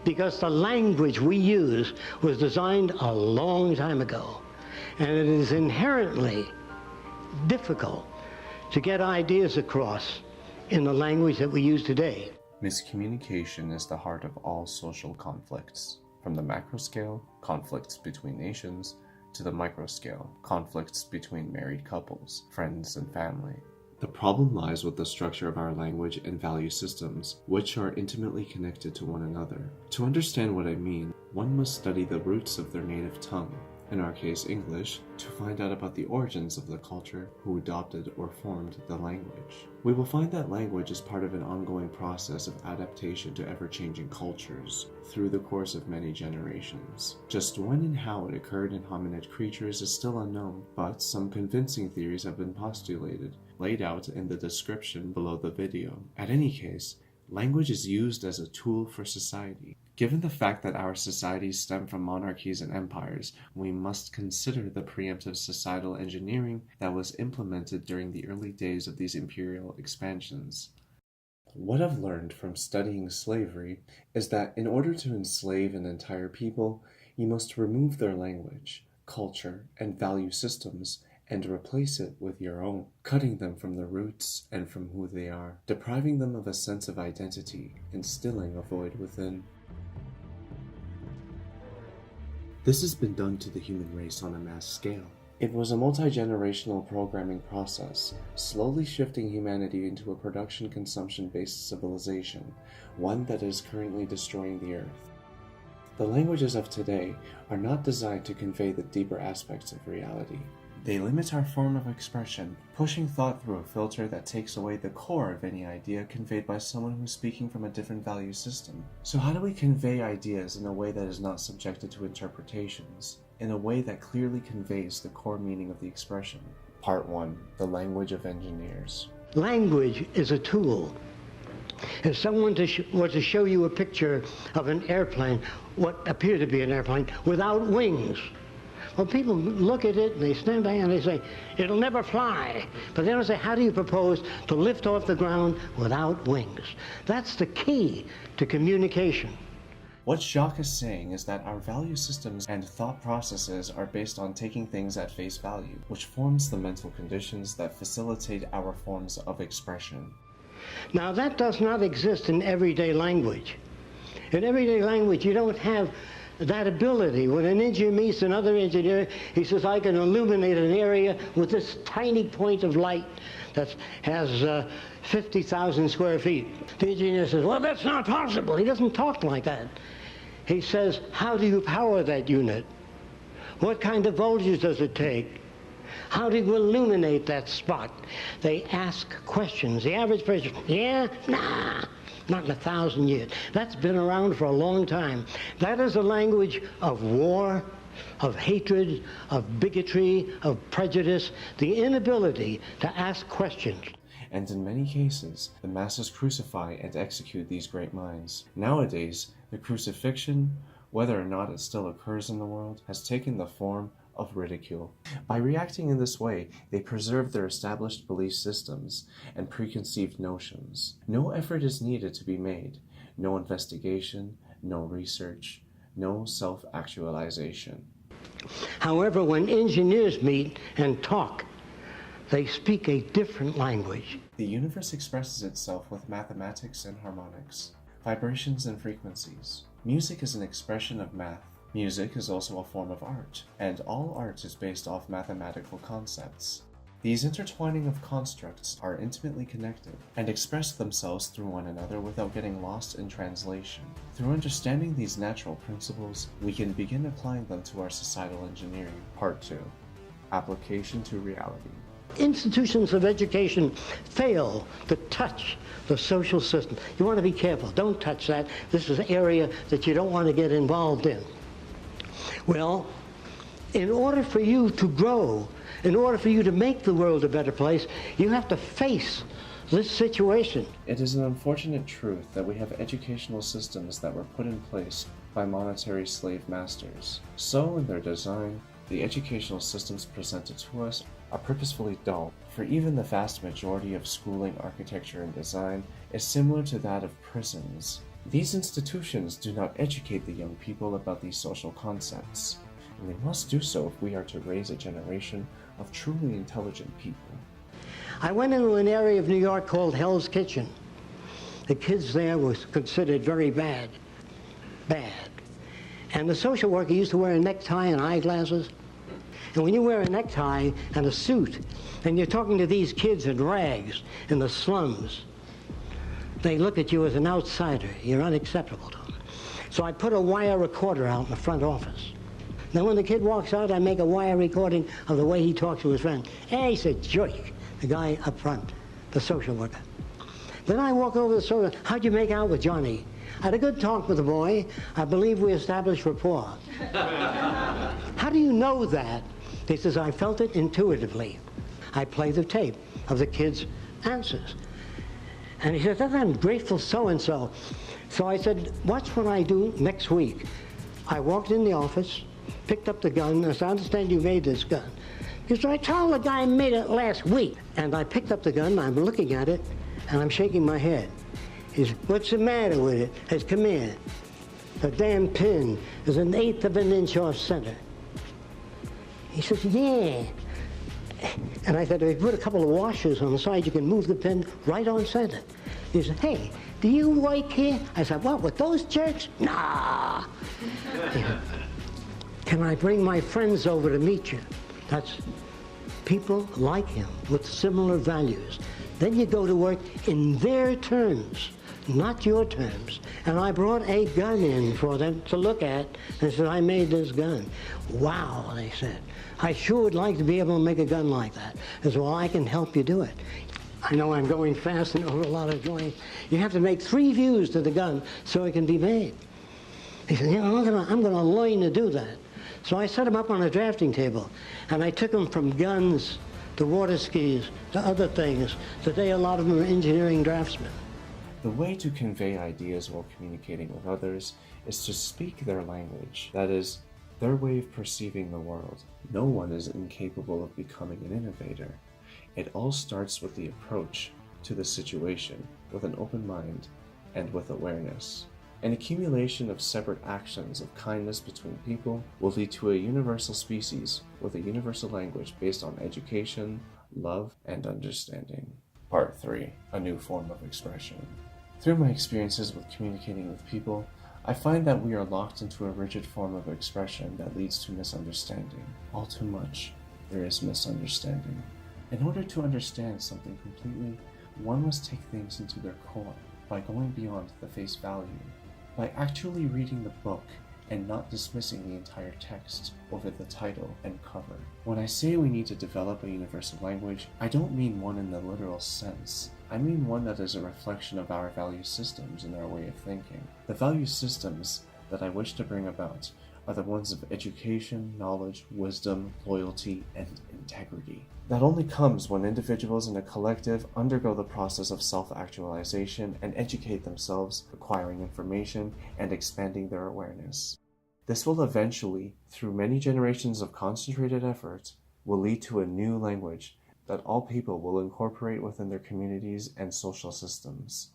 because the language we use was designed a long time ago, and it is inherently difficult to get ideas across in the language that we use today. Miscommunication is the heart of all social conflicts. From the macro scale, conflicts between nations, to the micro scale, conflicts between married couples, friends, and family. The problem lies with the structure of our language and value systems, which are intimately connected to one another. To understand what I mean, one must study the roots of their native tongue, in our case English, to find out about the origins of the culture who adopted or formed the language. We will find that language is part of an ongoing process of adaptation to ever-changing cultures through the course of many generations. Just when and how it occurred in hominid creatures is still unknown, but some convincing theories have been postulated, laid out in the description below the video. At any case, language is used as a tool for society. Given the fact that our societies stem from monarchies and empires, we must consider the preemptive societal engineering that was implemented during the early days of these imperial expansions. What I've learned from studying slavery is that in order to enslave an entire people, you must remove their language, culture, and value systems and replace it with your own, cutting them from the roots and from who they are, depriving them of a sense of identity, instilling a void within. This has been done to the human race on a mass scale. It was a multi-generational programming process, slowly shifting humanity into a production-consumption-based civilization, one that is currently destroying the Earth. The languages of today are not designed to convey the deeper aspects of reality. They limit our form of expression, pushing thought through a filter that takes away the core of any idea conveyed by someone who's speaking from a different value system. So how do we convey ideas in a way that is not subjected to interpretations, in a way that clearly conveys the core meaning of the expression? Part 1. The language of engineers. Language is a tool. If someone were to show you a picture of an airplane, what appeared to be an airplane, without wings, well, people look at it and they stand back and they say, it'll never fly. But they don't say, how do you propose to lift off the ground without wings? That's the key to communication. What Jacque is saying is that our value systems and thought processes are based on taking things at face value, which forms the mental conditions that facilitate our forms of expression. Now, that does not exist in everyday language. In everyday language, you don't have that ability. When an engineer meets another engineer, he says, I can illuminate an area with this tiny point of light that has 50,000 square feet. The engineer says, well, that's not possible. He doesn't talk like that. He says, how do you power that unit? What kind of voltage does it take? How do you illuminate that spot? They ask questions. The average person, yeah, nah. Not in 1,000 years. That's been around for a long time. That is a language of war, of hatred, of bigotry, of prejudice, the inability to ask questions. And in many cases, the masses crucify and execute these great minds. Nowadays, the crucifixion, whether or not it still occurs in the world, has taken the form of ridicule. By reacting in this way, they preserve their established belief systems and preconceived notions. No effort is needed to be made, no investigation, no research, no self-actualization. However, when engineers meet and talk, they speak a different language. The universe expresses itself with mathematics and harmonics, vibrations and frequencies. Music is an expression of math. Music is also a form of art, and all art is based off mathematical concepts. These intertwining of constructs are intimately connected and express themselves through one another without getting lost in translation. Through understanding these natural principles, we can begin applying them to our societal engineering. Part 2. Application to reality. Institutions of education fail to touch the social system. You want to be careful. Don't touch that. This is an area that you don't want to get involved in. Well, in order for you to grow, in order for you to make the world a better place, you have to face this situation. It is an unfortunate truth that we have educational systems that were put in place by monetary slave masters. So in their design, the educational systems presented to us are purposefully dull, for even the vast majority of schooling, architecture, and design is similar to that of prisons. These institutions do not educate the young people about these social concepts, and they must do so if we are to raise a generation of truly intelligent people. I went into an area of New York called Hell's Kitchen. The kids there were considered very bad. And the social worker used to wear a necktie and eyeglasses. And when you wear a necktie and a suit, and you're talking to these kids in rags in the slums, they look at you as an outsider. You're unacceptable to them. So I put a wire recorder out in the front office. Then when the kid walks out, I make a wire recording of the way he talks to his friend. Hey, he's a jerk, the guy up front, the social worker. Then I walk over to the social worker. How'd you make out with Johnny? I had a good talk with the boy. I believe we established rapport. How do you know that? He says, I felt it intuitively. I play the tape of the kid's answers. And he says, I'm grateful so-and-so. So I said, watch what I do next week. I walked in the office, picked up the gun. I said, I understand you made this gun. He said, I told the guy I made it last week. And I picked up the gun, I'm looking at it, and I'm shaking my head. He said, what's the matter with it? I said, come here. The damn pin is 1/8 of an inch off center. He says, yeah. And I said, if you put a couple of washers on the side, you can move the pin right on center. He said, hey, do you work here? I said, what, with those jerks? Nah. Can I bring my friends over to meet you? That's people like him with similar values. Then you go to work in their terms, not your terms. And I brought a gun in for them to look at and said, I made this gun. Wow, they said. I sure would like to be able to make a gun like that. I said, well, I can help you do it. I know I'm going fast and over a lot of joints. You have to make 3 views to the gun so it can be made. He said, yeah, I'm gonna learn to do that. So I set him up on a drafting table, and I took him from guns to water skis to other things. Today, a lot of them are engineering draftsmen. The way to convey ideas while communicating with others is to speak their language, that is, their way of perceiving the world. No one is incapable of becoming an innovator. It all starts with the approach to the situation, with an open mind and with awareness. An accumulation of separate actions of kindness between people will lead to a universal species with a universal language based on education, love, and understanding. Part 3. A new form of expression. Through my experiences with communicating with people, I find that we are locked into a rigid form of expression that leads to misunderstanding. All too much, there is misunderstanding. In order to understand something completely, one must take things into their core by going beyond the face value, by actually reading the book and not dismissing the entire text over the title and cover. When I say we need to develop a universal language, I don't mean one in the literal sense. I mean one that is a reflection of our value systems and our way of thinking. The value systems that I wish to bring about are the ones of education, knowledge, wisdom, loyalty, and integrity. That only comes when individuals in a collective undergo the process of self-actualization and educate themselves, acquiring information and expanding their awareness. This will eventually, through many generations of concentrated effort, will lead to a new language that all people will incorporate within their communities and social systems.